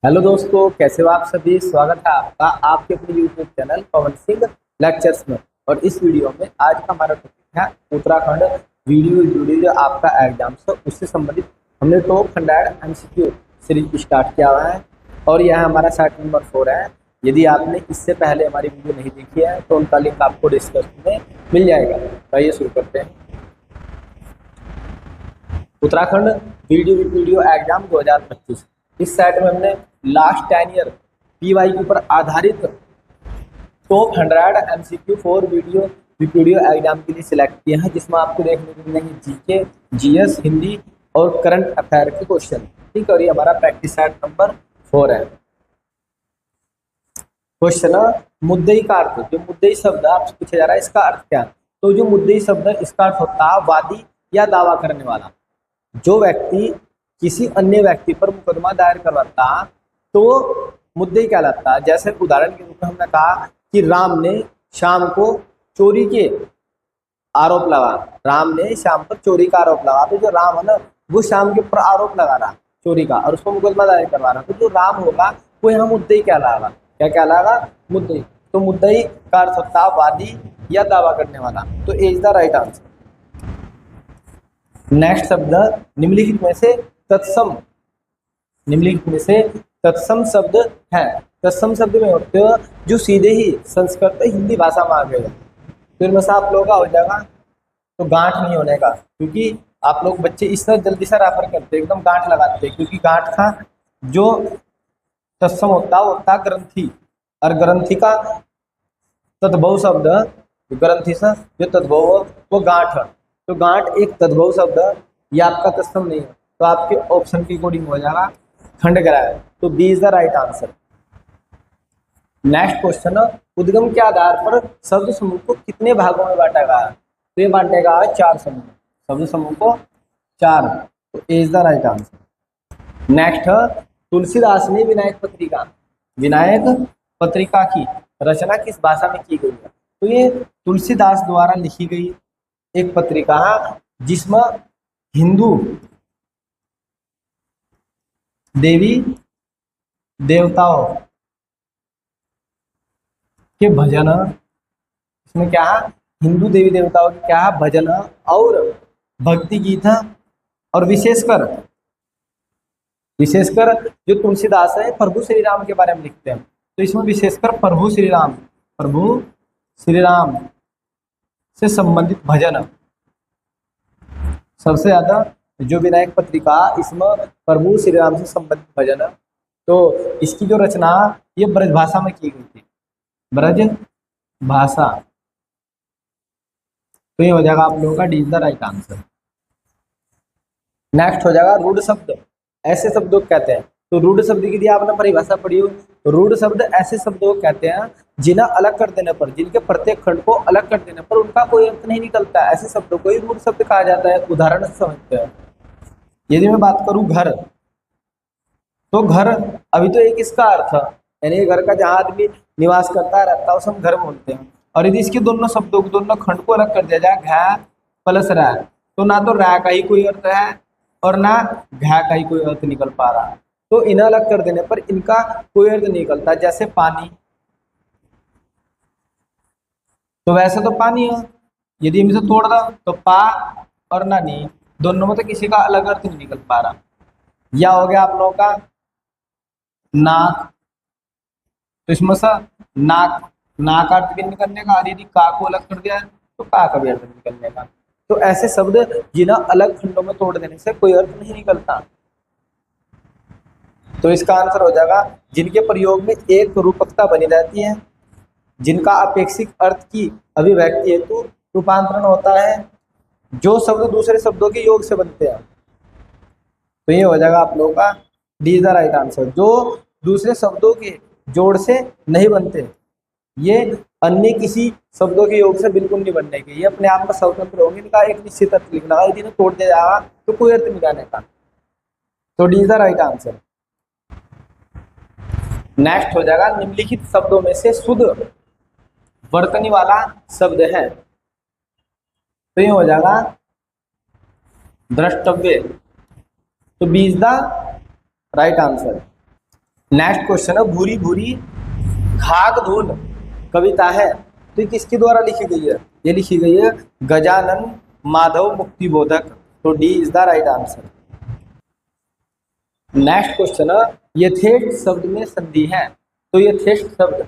Hello दोस्तों, कैसे हो आप सभी। स्वागत है आपका आपके अपने YouTube channel Pawan Singh lectures में। और इस वीडियो में आज का हमारा टॉपिक है उत्तराखंड वीडियो जो आपका एग्जाम है उससे संबंधित। हमने टॉप 100 एमसीक्यू सीरीज स्टार्ट किया हुआ है और यह हमारा सेट नंबर 4 है। यदि आपने इससे पहले हमारी वीडियो नहीं देखी है तो उनका लिंक आपको डिस्क्रिप्शन में मिल जाएगा। तो आइए शुरू करते हैं। Uttarakhand video exam 2025। इस सेट में हमने लास्ट 10 ईयर पीवाई के ऊपर आधारित टॉप 100 एमसीक्यू 4 वीडियो एग्जाम के लिए सिलेक्ट किए हैं, जिसमें आपको देखने को मिलेंगे जीके, जीएस, हिंदी और करंट अफेयर के क्वेश्चन। ठीक है, और ये हमारा प्रैक्टिस सेट नंबर 4 है। क्वेश्चन मुद्दई का अर्थ। जो मुद्दई शब्द आपसे पूछा जा रहा है इसका अर्थ क्या है। तो जो मुद्दई शब्द है इसका अर्थ होता है वादी या दावा करने वाला। जो व्यक्ति किसी अन्य व्यक्ति पर मुकदमा दायर करवाता तो मुद्दई कहलाता है। जैसे उदाहरण के रूप में हमने कहा कि राम ने शाम को चोरी के आरोप लगा। राम ने शाम पर चोरी का आरोप लगा, तो जो राम है ना वो शाम के ऊपर आरोप लगा रहा चोरी का और उसको मुकदमा दायर करवा रहा, तो जो राम होगा वो यहाँ मुद्दई कहलाएगा। क्या कहलाएगा? मुद्दई। तो मुद्दई का अर्थ होता है वादी या दावा करने वाला। तो is the right answer. Next शब्द निम्नलिखित में से तत्सम। निम्नलिखित में से तत्सम शब्द है। तत्सम शब्द में होते हो जो सीधे ही संस्कृत हिंदी भाषा में आ गए। फिर में से आप लोगों का हो जाएगा तो गांठ नहीं होने का, क्योंकि आप लोग बच्चे इस तरह जल्दी से रेफर करते एकदम गांठ लगाते हैं, क्योंकि गांठ का जो तत्सम होता है ग्रंथि। और ग्रंथि का तद्भव शब्द ग्रंथि से जो तद्भव वो गांठ। तो गांठ एक तद्भव शब्द है, ये आपका तत्सम नहीं है। तो आपके ऑप्शन के अकॉर्डिंग हो जाएगा खंडग्राह। तो B is the right answer. Next question, उद्गम के आधार पर शब्द समूह को कितने भागों में बांटा गया है। तो ये बांटा गया है 4 समूह। शब्द समूह को 4। तो ए is the right answer. Next, Tulsidas ने विनायक पत्रिका की रचना किस भाषा में की गई है। तो ये तुलसीदास द्वारा लिखी गई एक पत्रिका जिसमें हिंदू देवी देवताओं के भजन, इसमें क्या है हिंदू देवी देवताओं के क्या है भजन और भक्ति गीत है। और विशेषकर जो तुलसीदास है प्रभु श्री राम के बारे में लिखते हैं। तो इसमें विशेषकर प्रभु श्री राम से संबंधित भजन सबसे ज्यादा। जो विनायक पत्रिका इसमें प्रभु श्री राम से संबंधित भजन। तो इसकी जो रचना ये ब्रज भाषा में की गई थी, ब्रज भाषा। तो ये हो जाएगा आप लोगों का D is the right answer. Next हो जाएगा रूढ़ शब्द। ऐसे शब्दों को कहते हैं। तो रूढ़ शब्द की यदि आपने परिभाषा पढ़ी हो, रूढ़ शब्द ऐसे शब्दों को कहते हैं जिन्हें अलग कर देने पर, जिनके प्रत्येक खंड को अलग कर देने पर उनका कोई अर्थ नहीं निकलता है, ऐसे शब्दों को ही रूढ़ शब्द कहा जाता है। उदाहरण से समझते हैं। यदि मैं बात करूं घर, तो घर अभी तो एक इसका अर्थ है, यानी घर का जहां आदमी निवास करता रहता है उसे हम घर बोलते हैं। और यदि इसके दोनों शब्दों को, दोनों खंड को अलग कर दिया जाए, घ प्लस रा, तो ना तो रा का ही कोई अर्थ है और ना घा का ही कोई अर्थ निकल पा रहा। तो इन्हें अलग कर देने पर इनका कोई अर्थ निकलता। जैसे पानी, तो वैसे तो पानी है, यदि हम इसे तोड़ दो तो पा और ना नी, दोनों में तो किसी का अलग अर्थ नहीं निकल पा रहा। या हो गया आप लोगों का नाक। तो इसमें से नाक अर्थ भी निकलने का, यदि का को अलग कर दिया तो का भी अर्थ निकलने का। तो ऐसे शब्द जिन्हें अलग खंडों में तोड़ देने से कोई अर्थ नहीं निकलता। तो इसका आंसर हो जाएगा जिनके प्रयोग में एक रूपकता बनी रहती है, जिनका अपेक्षित अर्थ की अभिव्यक्ति हेतु रूपांतरण होता है, जो शब्द दूसरे शब्दों के योग से बनते हैं। तो ये हो जाएगा आप लोगों का D is the right answer. जो दूसरे शब्दों के जोड़ से नहीं बनते, ये अन्य किसी शब्दों के योग से बिल्कुल नहीं बनने के, ये अपने आप में स्वतंत्र होंगे। इनका एक निश्चित अर्थ लिखना है, यदि इन्हें तोड़ दिया जाएगा तो कोई अर्थ नहीं जाने का। तो D is the right answer. Next हो जाएगा निम्नलिखित शब्दों में से शुद्ध वर्तनी वाला शब्द है। तो ये हो जाएगा द्रष्टव्य। तो B is the right answer. Next question है, भूरी भूरी घाघ धूल कविता है, तो ये किसके द्वारा लिखी गई है? ये लिखी गई है गजानन माधव मुक्तिबोधक। तो D is the right answer. Next question है, यथेष्ट शब्द में संधि है, तो यथेष्ट शब्द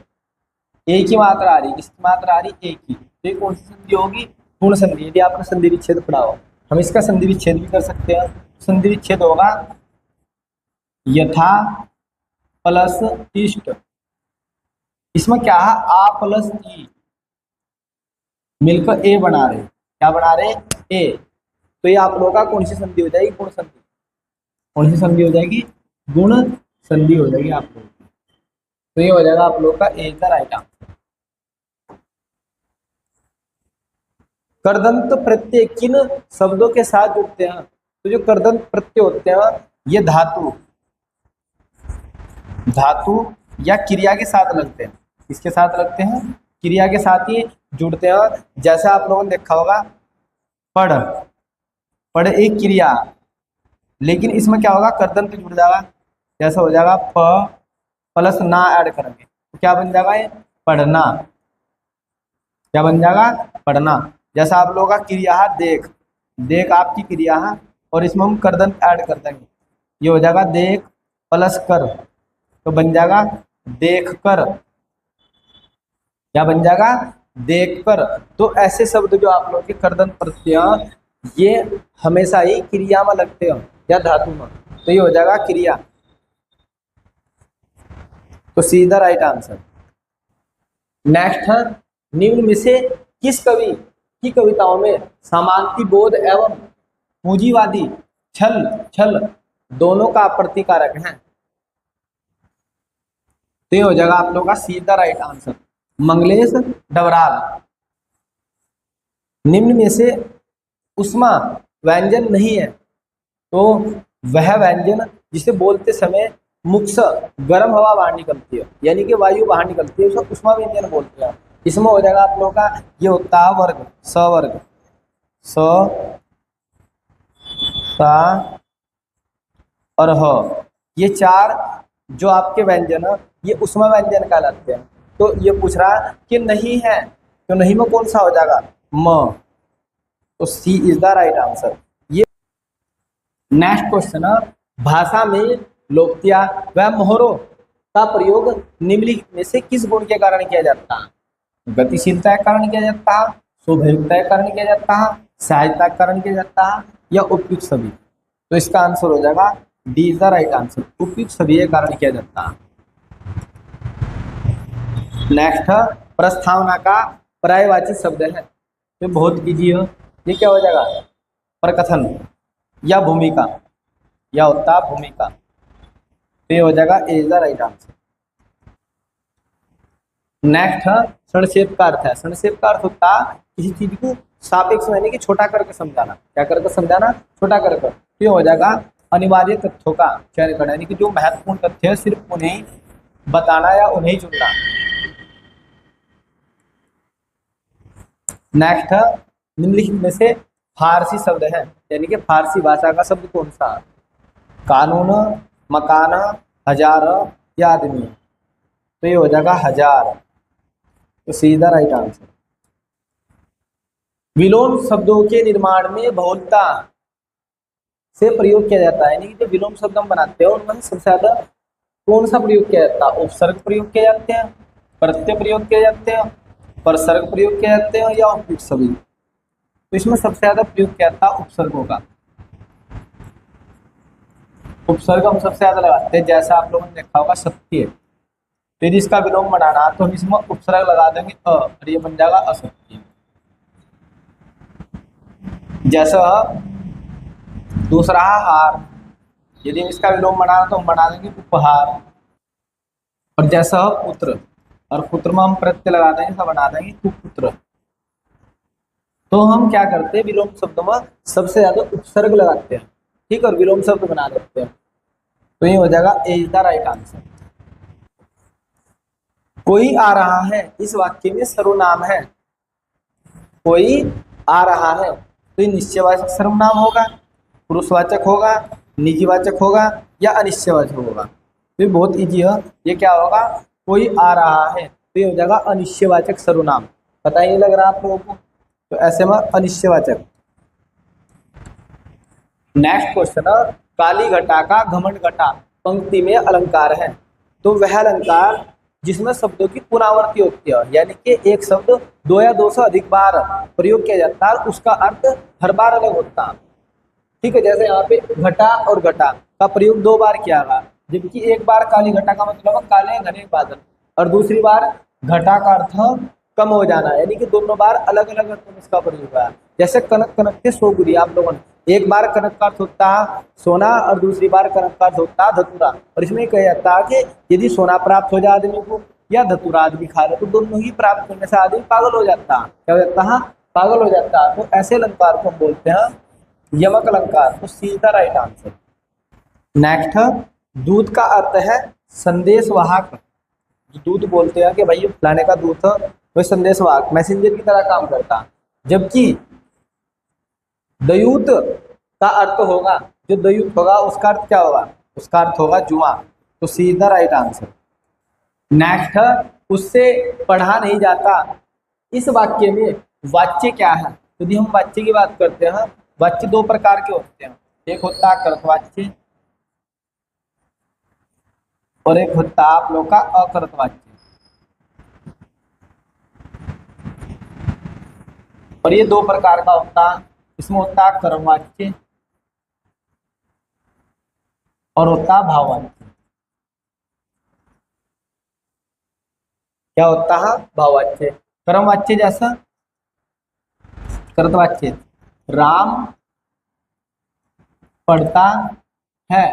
एक ही मात्रा आ रही, किसकी मात्रा आ रही? एक ही। तो ये कौन सी संधि होगी? पूर्ण संधि। यदि आपने संधि विच्छेद पढ़ा हो, हम इसका संधि विच्छेद भी कर सकते हैं। संधि विच्छेद होगा यथा प्लस इष्ट, इसमें क्या है? आ प्लस ई मिलकर ए बना रहे, क्या बना रहे? ए। तो ये आप लोगों का कौन सी संधि हो जाएगी? गुण संधि। कौन सी संधि हो जाएगी? गुण संधि हो जाएगी आप लोगों की। तो ये हो जाएगा आप लोग का ए का राइट आंसर। कर्दंत प्रत्यय किन शब्दों के साथ जुड़ते हैं? तो जो कर्दंत प्रत्यय होते हैं ये धातु या क्रिया के साथ लगते हैं। किसके साथ लगते हैं? क्रिया के साथ ही जुड़ते हैं। जैसे आप लोगों ने देखा होगा पढ़ एक क्रिया, लेकिन इसमें क्या होगा? कर्दंत जुड़ जाएगा। जैसा हो जाएगा प प्लस ना ऐड करेंगे तो क्या बन जाएगा? ये पढ़ना। क्या बन जाएगा? पढ़ना। जैसा आप लोगों का क्रिया है देख आपकी क्रिया है, और इसमें हम कर्दंत ऐड कर देंगे, ये हो जाएगा देख प्लस कर, तो बन जाएगा देख कर। क्या बन जाएगा? देख कर। तो ऐसे शब्द जो आप लोगों के कर्दंत प्रत्यय ये हमेशा ही क्रिया में लगते हो या धातु में, तो ये हो जाएगा क्रिया। तो सीधा राइट आंसर। नेक्स्ट है, निम्न में से किस कवि की कविताओं में समांति बोध एवं पूंजीवादी छल दोनों का प्रतिकारक है? तो ये हो जाएगा आप लोगों का सीधा राइट आंसर, मंगलेश डबराल। निम्न में से उष्मा व्यंजन नहीं है, तो वह व्यंजन जिसे बोलते समय मुख से गर्म हवा बाहर निकलती है, यानी कि वायु बाहर निकलती है, उसे उष्मा व्यंजन बोलते हैं। इसमें हो जाएगा आप लोगों का ये होता है वर्ग, सवर्ग, स सा और ह। ये चार जो आपके व्यंजन है ये उष्मा व्यंजन कहलाते हैं। तो ये पूछ रहा है कि नहीं है, तो नहीं में कौन सा हो जाएगा? म। तो C is the right answer. ये नेक्स्ट क्वेश्चन है, भाषा में लोकोक्तियां व मोहरों का प्रयोग निम्नलिखित में से किस गुण के कारण किया जाता है? गतिशीलता के कारण किया जाता है, शोभयुक्ता के कारण किया जाता है, सहायता के कारण किया जाता है, या उपयुक्त सभी? तो इसका आंसर हो जाएगा D is the right answer, उपयुक्त सभी के कारण किया जाता है। नेक्स्ट है, प्रस्तावना का पर्यायवाची शब्द है, ये बहुत इजी है। ये क्या हो जाएगा? प्रकथन या भूमिका, या होता है भूमिका। तो ये हो जाएगा A is the right answer. Next है, संक्षेप का अर्थ है। संक्षेप का अर्थ होता है किसी चीज को सापेक्ष यानी कि छोटा करके समझाना। क्या करके समझाना? छोटा करके। तो ये हो जाएगा अनिवार्य तथ्यों का चयन करना, यानी कि जो महत्वपूर्ण तथ्य है सिर्फ उन्हें बताना या उन्हें चुनना। नेक्स्ट है, निम्नलिखित में से फारसी शब्द है, यानी कि फारसी भाषा का शब्द कौन सा? कानून, मकान, हजार या आदमी? तो ये हो जाएगा हजार। तो सीधा राइट आंसर। विलोम शब्दों के निर्माण में बहुलता से प्रयोग किया जाता है, यानी कि जो विलोम शब्द हम बनाते हैं उनमें सबसे ज्यादा कौन सा प्रयोग किया जाता है? उपसर्ग प्रयोग किए जाते हैं, प्रत्यय प्रयोग किए जाते हैं, परसर्ग प्रयोग किए जाते हैं, या उपयुक्त सभी? तो इसमें सबसे ज्यादा प्रयोग किया जाता है उपसर्गों का। उपसर्ग हम सबसे ज्यादा लगाते हैं। जैसा आप लोगों ने देखा होगा सत्य, तो यदि इसका विलोम बनाना तो हम इसमें उपसर्ग लगा देंगे अ, और ये बन जाएगा असत्य। जैसा दूसरा हार, यदि इसका विलोम बनाना तो हम बना देंगे उपहार। और जैसा पुत्र, और पुत्र में हम प्रत्यय लगा देंगे तो बना देंगे कुपुत्र। तो हम क्या करते हैं, विलोम शब्दों में सबसे ज्यादा उपसर्ग लगाते हैं, ठीक, और विलोम शब्द बना देते हैं। तो ये हो जाएगा A is the right answer. कोई आ रहा है, इस वाक्य में सर्वनाम है। कोई आ रहा है, तो ये निश्चयवाचक सर्वनाम होगा, पुरुषवाचक होगा, निजीवाचक होगा, या अनिश्चयवाचक होगा? तो ये बहुत इजी है। ये क्या होगा, कोई आ रहा है, तो ये हो जाएगा अनिश्चयवाचक सर्वनाम। पता ही नहीं लग रहा आप लोगों को, तो ऐसे में अनिश्चयवाचक। नेक्स्ट क्वेश्चन है, काली घटा का घमंड घटा पंक्ति में अलंकार है। तो वह अलंकार जिसमें शब्दों की पुनरावृत्ति होती है, यानी कि एक शब्द दो या दो से अधिक बार प्रयोग किया जाता है, उसका अर्थ हर बार अलग होता है। ठीक है, जैसे यहाँ पे घटा और घटा का प्रयोग 2 बार किया गया, जबकि एक बार काली घटा का मतलब है काले घने बादल, और दूसरी बार घटा का अर्थ कम हो जाना, यानी कि दोनों बार अलग अलग अर्थ में इसका प्रयोग हुआ है। जैसे कनक कनक के सो गुरी, आप लोगों ने एक बार कनक का अर्थ होता है सोना और दूसरी बार कनक का अर्थ होता है धतूरा। और इसमें कहा जाता है कि यदि सोना प्राप्त हो जाए आदमी को या धतूरा आदमी खा ले, तो दोनों ही प्राप्त करने से आदमी पागल हो जाता है। क्या हो जाता है, पागल हो जाता है। तो ऐसे अलंकार को हम बोलते हैं यमक अलंकार। तो सीधा राइट आंसर। नेक्स्ट, दूत का अर्थ है संदेश वाहक। जो दूत बोलते हैं कि भाई फलाने का दूत है, वह संदेश वाहक मैसेंजर की तरह काम करता। जबकि दयूत का अर्थ होगा, जो दयूत होगा उसका अर्थ क्या होगा, उसका अर्थ होगा जुआ। तो सीधा राइट आंसर। नेक्स्ट, उससे पढ़ा नहीं जाता। इस वाक्य में वाच्य क्या है। यदि हम वाच्य की बात करते हैं, वाच्य 2 प्रकार के होते हैं, एक होता है कर्तवाच्य और एक होता है आप लोग का अकर्तवाच्य। और ये 2 प्रकार का होता है, इसमें होता है कर्मवाच्य और होता है भाववाच्य। क्या होता है, भाववाच्य। कर्मवाच्य जैसा कर्तवाच्य, राम पढ़ता है।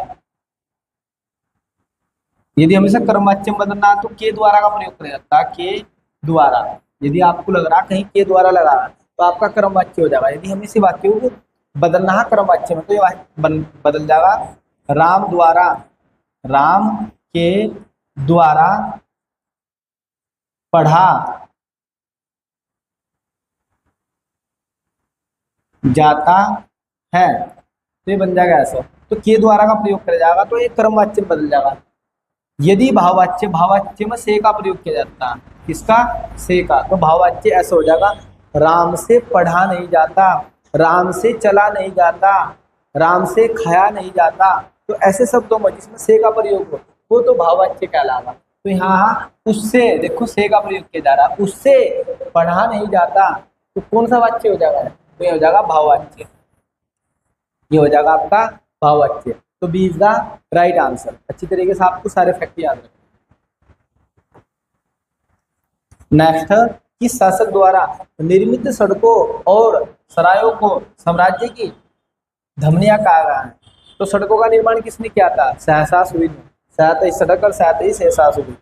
यदि हमेशा कर्मवाच्य में बदलना है तो के द्वारा का प्रयोग किया जाता है, के द्वारा। यदि आपको लग रहा कहीं के द्वारा लगा रहा तो आपका कर्मवाच्य हो जाएगा। यदि हमें इसी वाक्य को बदलना है कर्मवाच्य में, तो ये बदल जाएगा राम द्वारा, राम के द्वारा पढ़ा जाता है। तो ये बन जाएगा ऐसा। तो के द्वारा का प्रयोग किया जाएगा तो ये कर्मवाच्य में बदल जाएगा। यदि भाववाच्य, भाववाच्य में से का प्रयोग किया जाता है, किसका, से का, तो भाववाच्य ऐसा हो जाएगा राम से पढ़ा नहीं जाता, राम से चला नहीं जाता, राम से खाया नहीं जाता। तो ऐसे शब्दों में जिसमें से का प्रयोग हो वो तो भाववाच्य कहलाएगा। तो यहाँ उससे, देखो से का प्रयोग किया जा रहा है, उससे पढ़ा नहीं जाता, तो कौन सा वाच्य हो जाएगा, तो ये हो जाएगा भाववाच्य। ये हो जाएगा आपका भाववाच्य। तो B is the right answer. अच्छी तरीके से आपको सारे फैक्ट याद रखना। नेक्स्ट, किस शासक द्वारा निर्मित सड़कों और सरायों को साम्राज्य की धमनियां कहा गया है। तो सड़कों का निर्माण किसने किया था, सहसासुरी ने। सहसा सड़क और सहसा ही सहसासुरी।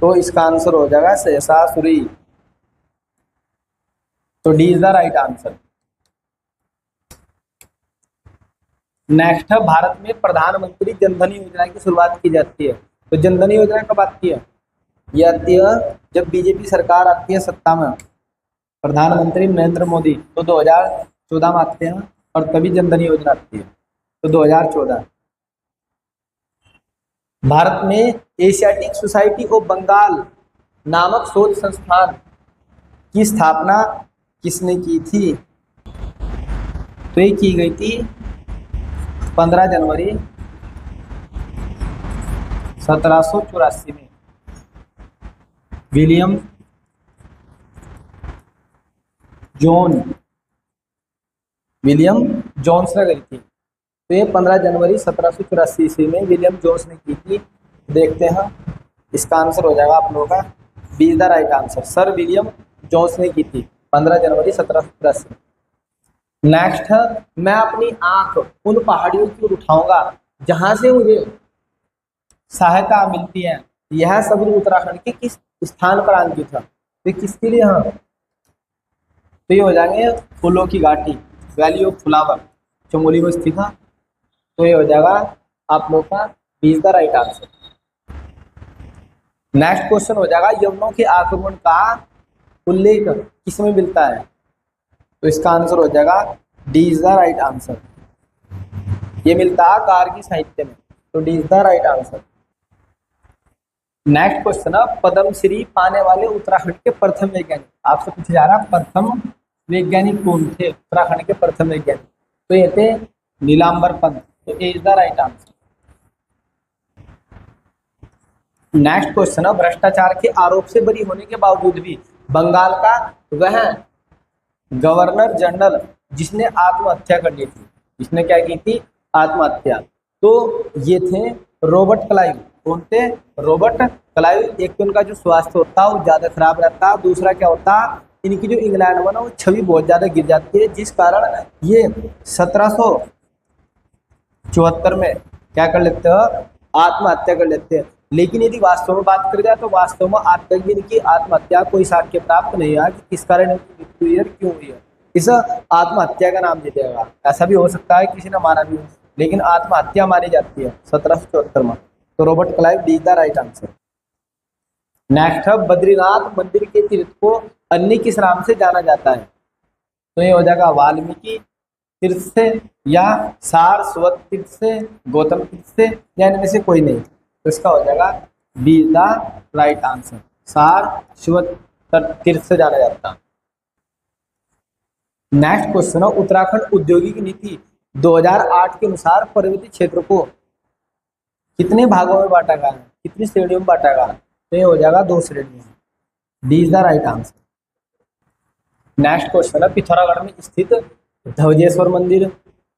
तो इसका आंसर हो जाएगा सहसासुरी। तो D is the right answer. Next है, भारत में प्रधानमंत्री जनधन योजना की शुरुआत की जाती है। तो जनधन योजना कब आती है, ये आती है जब बीजेपी सरकार आती है सत्ता में। प्रधानमंत्री नरेंद्र मोदी तो 2014 में आते हैं और तभी जनधन योजना आती है। तो 2014। भारत में एशियाटिक सोसाइटी ऑफ बंगाल नामक शोध संस्थान की स्थापना किसने की थी। तो ये की गई थी 15 जनवरी 1784 में विलियम जोन्स ने करी थी। तो ये 15 जनवरी 1784 ईस्वी में विलियम जोन्स ने की थी। देखते हैं इसका आंसर हो जाएगा आप लोगों का B is the right answer. Sir William Jones ने की थी 15 जनवरी 1784। नेक्स्ट है, मैं अपनी आंख उन पहाड़ियों की ओर उठाऊंगा जहां से मुझे सहायता मिलती है। यह शब्द उत्तराखंड के किस स्थान पर अंकित है। तो किसके लिए है, तो ये हो जाएंगे फूलों की घाटी, वैली ऑफ फ्लावर, चमोली में स्थित है। तो ये हो जाएगा आप लोग का B is the right answer. Next question हो जाएगा, यवनों के आक्रमण का उल्लेख किसमें मिलता है। तो इसका आंसर हो जाएगा D is the right answer. ये मिलता है कारगिल साहित्य में। तो D is the right answer. Next question है, पद्मश्री पाने वाले उत्तराखंड के प्रथम वैज्ञानिक। आपसे पूछा जा रहा है प्रथम वैज्ञानिक कौन थे उत्तराखंड के प्रथम वैज्ञानिक। तो ये थे नीलांबर पंत। तो ए is the right answer. Next question है, भ्रष्टाचार के आरोप से बरी होने के बावजूद भी बंगाल का वह गवर्नर जनरल जिसने आत्महत्या कर ली थी, जिसने क्या की थी, आत्महत्या, तो ये थे रॉबर्ट क्लाइव। कौन थे? Robert Clive. एक तो उनका जो स्वास्थ्य होता है वो ज्यादा खराब रहता, दूसरा क्या होता, इनकी जो इंग्लैंड में ना वो छवि बहुत ज्यादा गिर जाती है, जिस कारण ये 1774 में क्या कर लेते हैं, आत्महत्या कर लेते हैं। लेकिन यदि वास्तव में बात करी जाए तो वास्तव में आज तक इनकी आत्महत्या कोई साक्ष्य प्राप्त नहीं हुआ कि किस कारण इनकी मृत्यु हुई है, क्यों हुई है। इस आत्महत्या का नाम दे दिया। ऐसा भी हो सकता है किसी ने मारा भी हो, लेकिन आत्महत्या मानी जाती है 1774 में। तो Robert Clive D the right answer. Next है, बद्रीनाथ मंदिर के तीर्थ को अन्य किस नाम से जाना जाता है। तो ये हो जाएगा वाल्मीकि तीर्थ से, या सारस्वत तीर्थ से, गौतम तीर्थ से, या इनमें से कोई नहीं। तो इसका हो जाएगा be the right answer, Saraswat तीर्थ से जाना जाता है। नेक्स्ट क्वेश्चन है, उत्तराखंड औद्योगिक नीति 2008 के अनुसार पर्वतीय क्षेत्र को कितने भागों में बांटा गया है, कितनी श्रेणियों में बांटा गया है। तो ये हो जाएगा 2 श्रेणियों में। D is the right answer. Next question है, पिथौरागढ़ में स्थित ध्वजेश्वर मंदिर,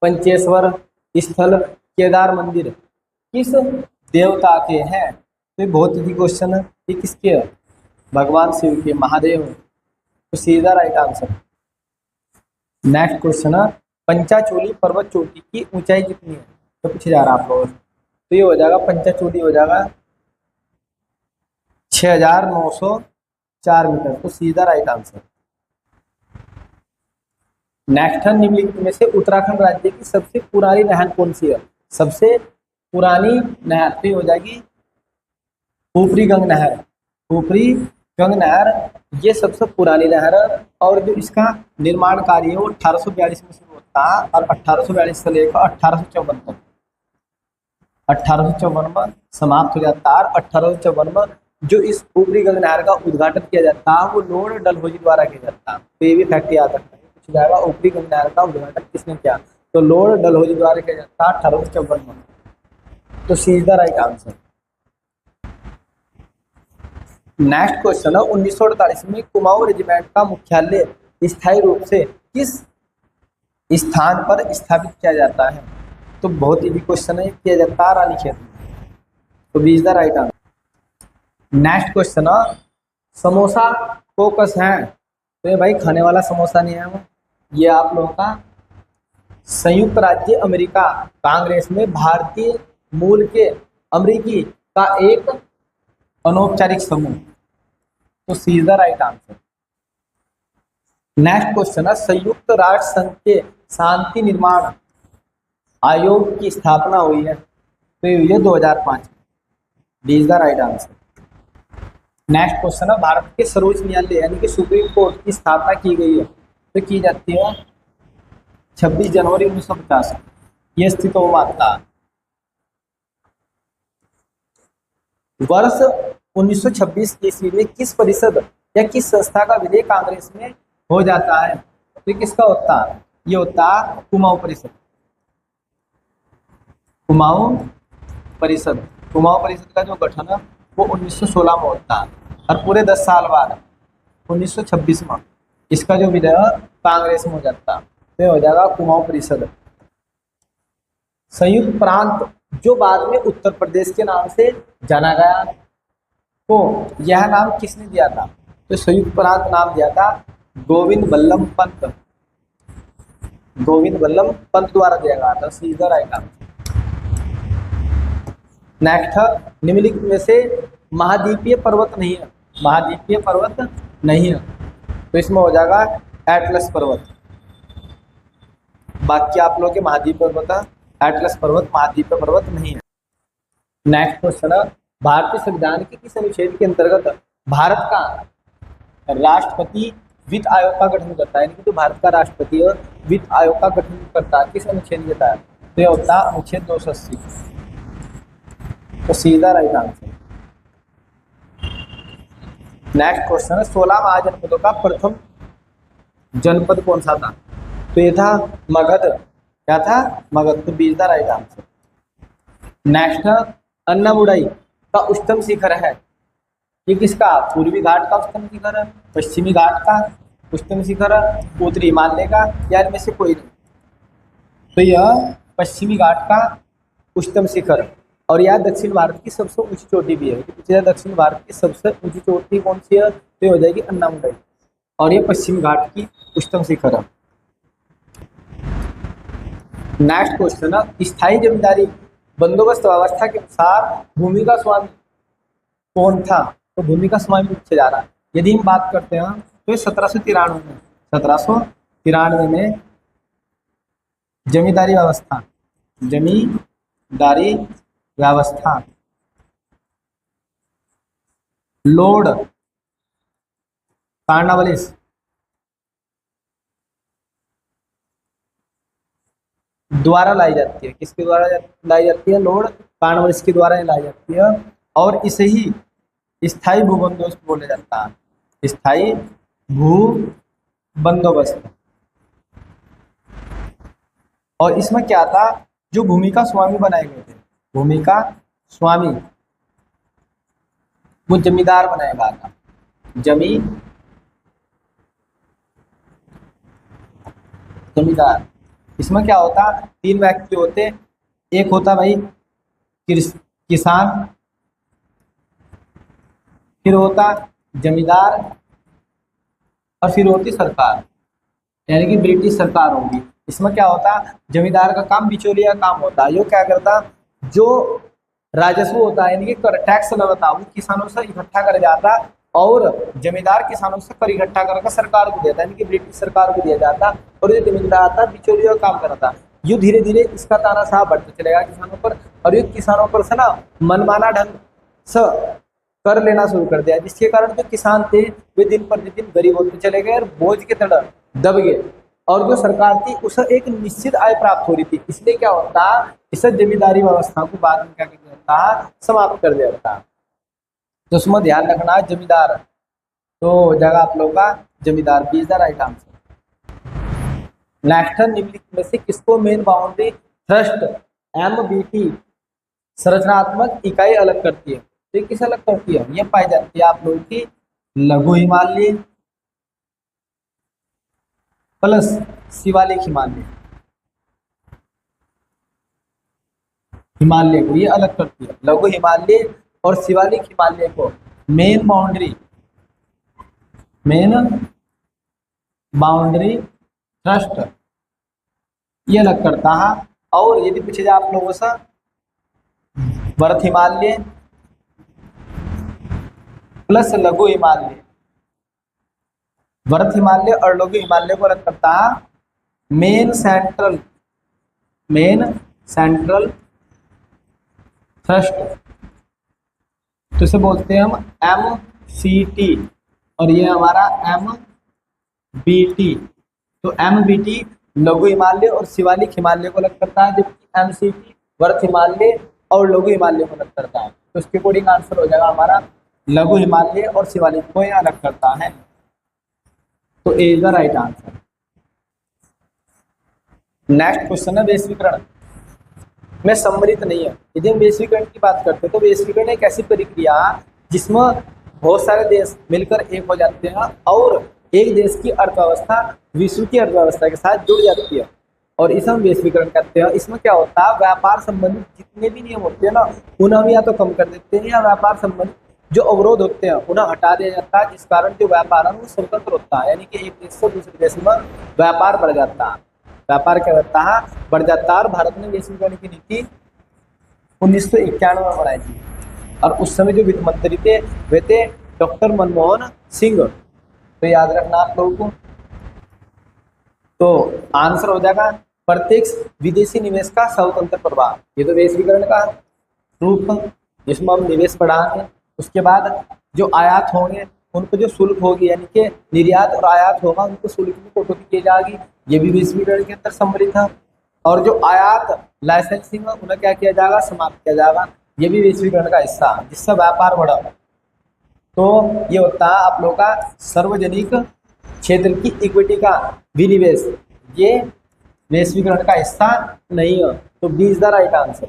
पंचेश्वर स्थल, केदार मंदिर किस देवता के हैं। तो बहुत ही क्वेश्चन है, ये किसके है, भगवान शिव के, महादेव। तो सीधा राइट आंसर। नेक्स्ट क्वेश्चन है, पंचाचूली पर्वत चोटी की ऊंचाई कितनी है। तो पूछे जा रहा है आप लोगों से। तो ये हो जाएगा, पंचाचूली हो जाएगा 6904 मीटर। तो सीधा राइट आंसर। नेक्स्ट है, निम्नलिखित में से उत्तराखंड राज्य की सबसे पुरानी नहर कौन सी है। सबसे पुरानी नहर तो हो जाएगी ऊपरी गंग नहर। ऊपरी गंग नहर ये सबसे पुरानी नहर है, और जो इसका निर्माण कार्य है वो 1842 में शुरू होता है और 1842 से लेकर 1854 तक, 1854 में समाप्त हो जाता है। 1854 में जो इस ऊपरी गंग नहर का उद्घाटन किया जाता है वो लॉर्ड डलहौजी द्वारा किया जाता है। तो ये भी फैक्ट याद रखना है, पूछ जाएगा ऊपरी गंग नहर का उद्घाटन किसने किया। तो लॉर्ड डलहौजी द्वारा किया जाता है 1854 में। तो C is the right answer. Next question है, 1948 में कुमाऊं रेजिमेंट का मुख्यालय स्थायी रूप से किस स्थान पर स्थापित किया जाता है। तो बहुत इजी क्वेश्चन है, किया जाता है रानीखेत में। तो B is the right answer. Next question है, समोसा फोकस है। तो ये भाई खाने वाला समोसा नहीं है वो, ये आप लोगों का संयुक्त राज्य अमेरिका कांग्रेस में भारतीय मूल के अमेरिकी का एक अनौपचारिक समूह। तो C is the right answer. Next question है, संयुक्त राष्ट्र संघ के शांति निर्माण आयोग की स्थापना हुई है। तो ये 2005। D is the right answer. Next question है, भारत के सर्वोच्च न्यायालय यानी कि सुप्रीम कोर्ट की स्थापना की गई है। तो की जाती है 26 जनवरी 1950। ये स्थित हो माता वर्ष 1926 ईस्वी में किस परिषद या किस संस्था का विलय कांग्रेस में हो जाता है। तो किसका होता है, ये होता है कुमाऊं परिषद। कुमाऊं परिषद, कुमाऊं परिषद का जो गठन है वो 1916 में होता है, और पूरे 10 साल बाद 1926 में इसका जो विलय कांग्रेस में हो जाता है। तो हो जाएगा कुमाऊं परिषद। संयुक्त प्रांत जो बाद में उत्तर प्रदेश के नाम से जाना गया, तो यह नाम किसने दिया था। तो संयुक्त प्रांत नाम दिया था गोविंद बल्लभ पंत। गोविंद बल्लभ पंत द्वारा दिया गया था। C is the right answer. Next है, निम्नलिखित में से महाद्वीपीय पर्वत नहीं है। महाद्वीपीय पर्वत नहीं है, तो इसमें हो जाएगा एटलस पर्वत। बाकी आप लोगों के महाद्वीपीय पर्वत है, एटलस पर्वत महाद्वीपीय पर्वत नहीं है। नेक्स्ट क्वेश्चन है, भारतीय संविधान के किस अनुच्छेद के अंतर्गत भारत का राष्ट्रपति वित्त आयोग का गठन करता है। यानी कि तो भारत का राष्ट्रपति और वित्त आयोग का गठन करता है, किस अनुच्छेद देता है। तो यह होता है अनुच्छेद 280। तो सीधा राइट आंसर। नेक्स्ट क्वेश्चन है 16 महाजनपदों का प्रथम जनपद कौन सा था? तो ये था मगध। क्या था? मगध। तो 20 द राइट आंसर। नेक्स्ट अन्नामुडाई का उच्चतम शिखर है, ये किसका? पूर्वी घाट का उच्चतम शिखर है, पश्चिमी घाट का उच्चतम शिखर है, उत्तरी हिमालय का, या इनमें से कोई नहीं? तो यह पश्चिमी घाट का उच्चतम शिखर, और यह दक्षिण भारत की सबसे ऊंची चोटी भी है। तो दक्षिण भारत की सबसे ऊंची चोटी कौन सी है? तो ये हो जाएगी अन्नामुडाई, और ये पश्चिमी घाट की उच्चतम शिखर है। नेक्स्ट क्वेश्चन है स्थायी जमींदारी बंदोबस्त व्यवस्था के अनुसार भूमि का स्वामी कौन था? तो भूमि का स्वामी पूछे जा रहा है। यदि हम बात करते हैं तो 1793 में जमींदारी व्यवस्था लॉर्ड कॉर्नवालिस द्वारा लाई जाती है। किसके द्वारा लाई जाती है? लॉर्ड कॉर्नवालिस के द्वारा लाई जाती है, और इसे ही स्थायी भू बंदोबस्त बोला जाता है। स्थायी भू बंदोबस्त। और इसमें क्या था? जो भूमि का स्वामी बनाए गए थे, भूमि का स्वामी वो जमींदार बनाया गया था। जमींदार। इसमें क्या होता? 3 व्यक्ति होते, एक होता भाई किसान, फिर होता जमींदार, और फिर होती सरकार, यानी कि ब्रिटिश सरकार होगी। इसमें क्या होता? जमींदार का काम बिचौलिया काम होता है। यो क्या करता? जो राजस्व होता है यानी कि टैक्स लगता, वो किसानों से इकट्ठा कर जाता, और जमींदार किसानों से कर इकट्ठा करके सरकार को देता, यानी कि ब्रिटिश सरकार को दिया जाता, और ये जमींदार था बिचौलिया काम करता। यूँ धीरे धीरे इसका तानाशाह बढ़ता चलेगा किसानों पर, और ये किसानों पर से ना मनमाना ढंग से कर लेना शुरू कर दिया, जिसके कारण जो किसान थे वे दिन प्रतिदिन गरीब होते चले गए और बोझ के तले दब गए, और जो सरकार थी उसे एक निश्चित आय प्राप्त हो रही थी। इसलिए क्या होता? इसे जमींदारी व्यवस्था को बाद में क्या कर दिया था? समाप्त कर दिया था। तो उसमें ध्यान रखना जमींदार, तो हो जाएगा आप लोगों का जमींदार। 20 द राइट आंसर। नेक्स्ट निम्नलिखित में से किसको मेन बाउंड्री थ्रस्ट MBT संरचनात्मक इकाई अलग करती है? तो ये किस अलग करती है? ये पाई जाती है आप लोगों की लघु हिमालय प्लस शिवालिक हिमालय को ये अलग करती है। लघु हिमालय और शिवालिक हिमालय को मेन बाउंड्री थ्रस्ट ये अलग करता है। और यदि पूछे जाए आप लोगों से वर्थ हिमालय प्लस लघु हिमालय, वर्थ हिमालय और लघु हिमालय को अलग करता है मेन सेंट्रल थ्रस्ट, तो इसे बोलते हैं हम MCT, और ये हमारा MBT। तो MBT लघु हिमालय और शिवालिक हिमालय को अलग करता है, जबकि MCT वर्थ हिमालय और लघु हिमालय को अलग करता है। तो इसके अकॉर्डिंग आंसर हो जाएगा हमारा लघु हिमालय और शिवालिक को यह अलग करता है। तो ए is the right answer. Next question है वैश्वीकरण में सम्मिलित नहीं है। यदि हम वैश्वीकरण की बात करते हैं तो वैश्वीकरण एक ऐसी प्रक्रिया जिसमें बहुत सारे देश मिलकर एक हो जाते हैं और एक देश की अर्थव्यवस्था विश्व की अर्थव्यवस्था के साथ जुड़ जाती है, और इसे हम वैश्वीकरण कहते हैं। इसमें क्या होता है? व्यापार संबंधित जितने भी नियम होते हैं ना, उन्हें हम या तो कम कर देते हैं, या व्यापार संबंधित जो अवरोध होते हैं उन्हें हटा दिया जाता है, जिस कारण जो व्यापार है वो स्वतंत्र होता है, यानी कि एक देश से दूसरे देश में व्यापार बढ़ जाता है। व्यापार क्या होता है? बढ़ जाता है। और भारत ने वैश्वीकरण की नीति 1991 में बनाई थी, और उस समय जो वित्त मंत्री थे वे थे डॉक्टर मनमोहन सिंह। तो याद रखना आप लोगों को। तो आंसर हो जाएगा प्रत्यक्ष विदेशी निवेश का स्वतंत्र प्रवाह। ये तो वैश्वीकरण का रूप जिसमें हम निवेश बढ़ाएंगे, उसके बाद जो आयात होंगे उन पर जो शुल्क होगी, यानी कि निर्यात और आयात होगा उनको शुल्क में कटौती की जाएगी, ये भी वैश्वीकरण के अंदर सम्मिलित है। और जो आयात लाइसेंसिंग है उन्हें क्या किया जाएगा? समाप्त किया जाएगा, ये भी वैश्वीकरण का हिस्सा है, जिससे व्यापार बढ़ा। तो ये होता है आप लोगों का सार्वजनिक क्षेत्र की इक्विटी का विनिवेश, ये वैश्वीकरण का हिस्सा नहीं है। तो B is the right answer.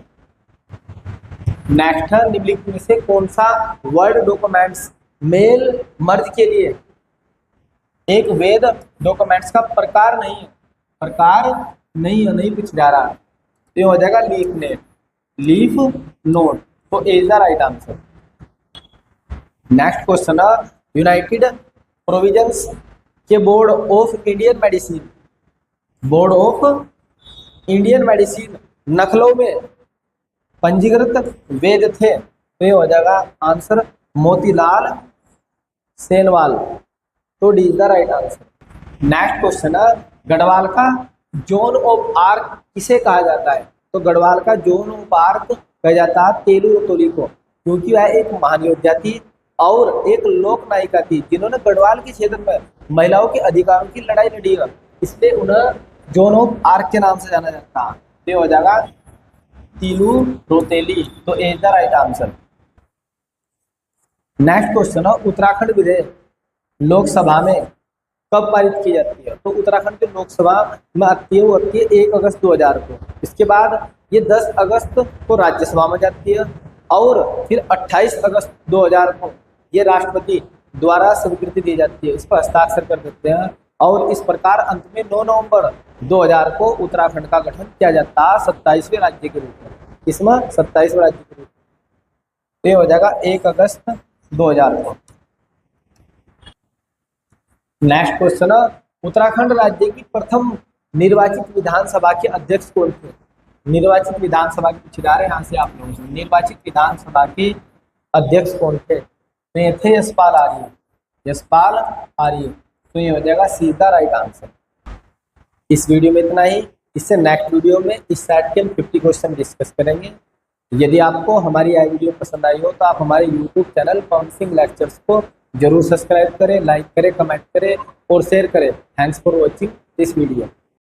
Next है, निम्नलिखित में से कौन सा वर्ड डॉक्यूमेंट्स मेल मर्ज के लिए एक वैध डॉक्यूमेंट्स का प्रकार नहीं है, प्रकार नहीं है, नहीं पूछ जा रहा। तो ये हो जाएगा लीफ नेट, लीफ नोट। तो ए is the right answer. Next question है, यूनाइटेड प्रोविजंस के board of Indian medicine, board of Indian medicine Lucknow में पंजीकृत वैद्य थे। तो ये हो जाएगा आंसर मोतीलाल सेनवाल। तो D is the right answer. Next question है, गढ़वाल का जोन ऑफ आर्क किसे कहा जाता है? तो गढ़वाल का जोन ऑफ आर्क कहा जाता है तेलू रतौली को, क्योंकि वह एक महान योद्धा थी और एक लोक नायिका थी जिन्होंने गढ़वाल के क्षेत्र में महिलाओं के अधिकारों की लड़ाई लड़ी है, इसलिए उन्हें जोन ऑफ आर्क के नाम से जाना जाता है। तो हो जाएगा तीलू रोतेली। तो ए is the right answer. Next question है, उत्तराखंड विधेयक लोकसभा में कब पारित की जाती है? तो उत्तराखंड की लोकसभा में आती है, वो आती है 1 अगस्त 2000 को। इसके बाद ये 10 अगस्त को राज्यसभा में जाती है और फिर 28 अगस्त 2000 को ये राष्ट्रपति द्वारा स्वीकृति दी जाती है, इस पर हस्ताक्षर कर देते हैं और इस प्रकार अंत में 9 नवंबर 2000 को उत्तराखंड का गठन किया जाता है 27वें राज्य के रूप में। इसमें 27वें राज्य के रूप में। ये हो जाएगा 1 अगस्त 2000 को। नेक्स्ट क्वेश्चन है, उत्तराखंड राज्य की प्रथम निर्वाचित विधानसभा के अध्यक्ष कौन थे? निर्वाचित विधानसभा के पूछे जा रहे हैं यहाँ से आप लोगों से, निर्वाचित विधानसभा के अध्यक्ष कौन थे? तो ये थे यशपाल आर्य, यशपाल आर्य। तो ये हो जाएगा सीधा राइट आंसर। इस वीडियो में इतना ही। इससे नेक्स्ट वीडियो में इस सेट के हम 50 क्वेश्चन डिस्कस करेंगे। यदि आपको हमारी यह वीडियो पसंद आई हो तो आप हमारे YouTube channel Pawan Singh lectures को जरूर सब्सक्राइब करें, लाइक करें, कमेंट करें और शेयर करें। Thanks for watching this video.